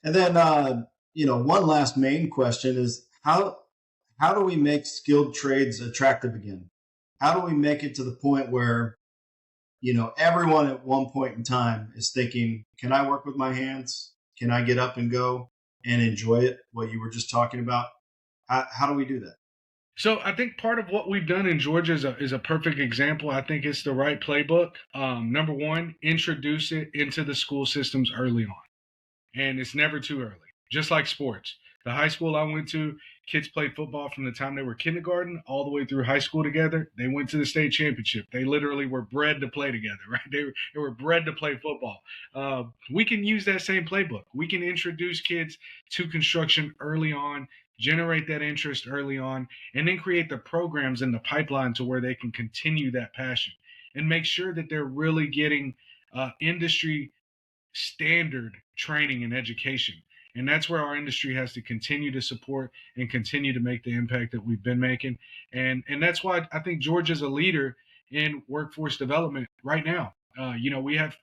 And then, one last main question is how do we make skilled trades attractive again? How do we make it to the point where, everyone at one point in time is thinking, can I work with my hands? Can I get up and go and enjoy it? What you were just talking about. How do we do that? So I think part of what we've done in Georgia is a perfect example. I think it's the right playbook. Number one, introduce it into the school systems early on, and it's never too early. Just like sports, the high school I went to, kids played football from the time they were kindergarten all the way through high school together. They went to the state championship. They literally were bred to play together, right? They were bred to play football. We can use that same playbook. We can introduce kids to construction early on, generate that interest early on, and then create the programs in the pipeline to where they can continue that passion and make sure that they're really getting industry standard training and education. And that's where our industry has to continue to support and continue to make the impact that we've been making. And that's why I think Georgia's a leader in workforce development right now. We have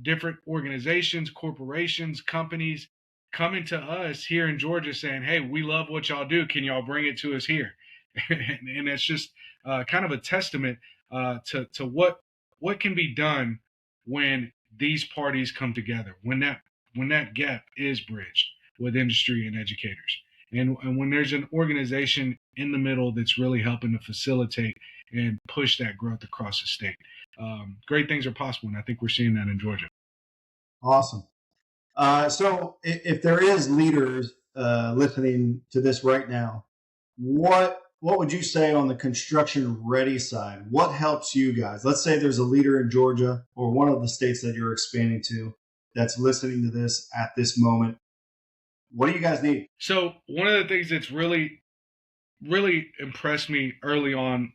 different organizations, corporations, companies coming to us here in Georgia saying, hey, we love what y'all do. Can y'all bring it to us here? And that's just kind of a testament to what can be done when these parties come together, when that gap is bridged with industry and educators, and when there's an organization in the middle that's really helping to facilitate and push that growth across the state. Great things are possible, and I think we're seeing that in Georgia. Awesome. So if there is leaders listening to this right now, what would you say on the construction ready side? What helps you guys? Let's say there's a leader in Georgia or one of the states that you're expanding to that's listening to this at this moment. What do you guys need? So one of the things that's really, really impressed me early on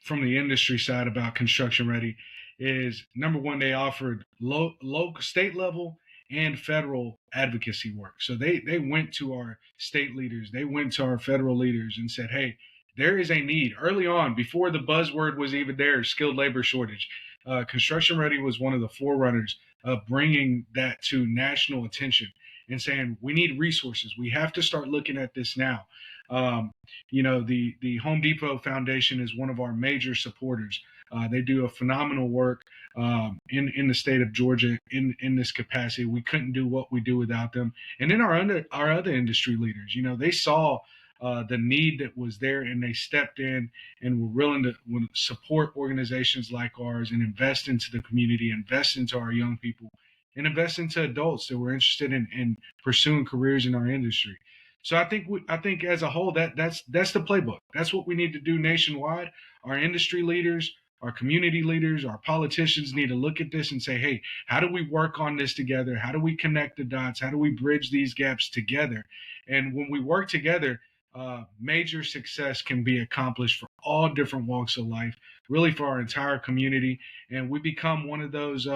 from the industry side about construction ready is number one, they offered local, state level and federal advocacy work. So they went to our state leaders, they went to our federal leaders and said, hey, there is a need early on before the buzzword was even there, skilled labor shortage. Construction Ready was one of the forerunners of bringing that to national attention and saying we need resources. We have to start looking at this now. The Home Depot Foundation is one of our major supporters. They do a phenomenal work in the state of Georgia in this capacity. We couldn't do what we do without them. And then our other industry leaders, they saw the need that was there, and they stepped in and were willing to support organizations like ours and invest into the community, invest into our young people, and invest into adults that were interested in pursuing careers in our industry. So I think as a whole that's the playbook. That's what we need to do nationwide. Our industry leaders, our community leaders, our politicians need to look at this and say, hey, how do we work on this together? How do we connect the dots? How do we bridge these gaps together? And when we work together, major success can be accomplished for all different walks of life, really for our entire community. And we become one of those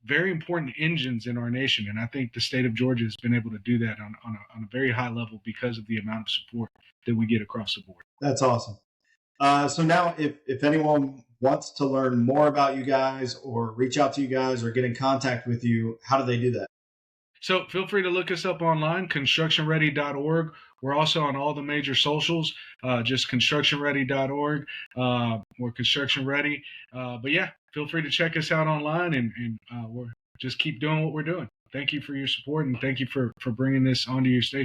very important engines in our nation. And I think the state of Georgia has been able to do that on a very high level because of the amount of support that we get across the board. That's awesome. So now, if anyone wants to learn more about you guys or reach out to you guys or get in contact with you, how do they do that? So feel free to look us up online, constructionready.org. We're also on all the major socials, just constructionready.org or Construction Ready. But yeah, feel free to check us out online, and we'll just keep doing what we're doing. Thank you for your support, and thank you for bringing this onto your station.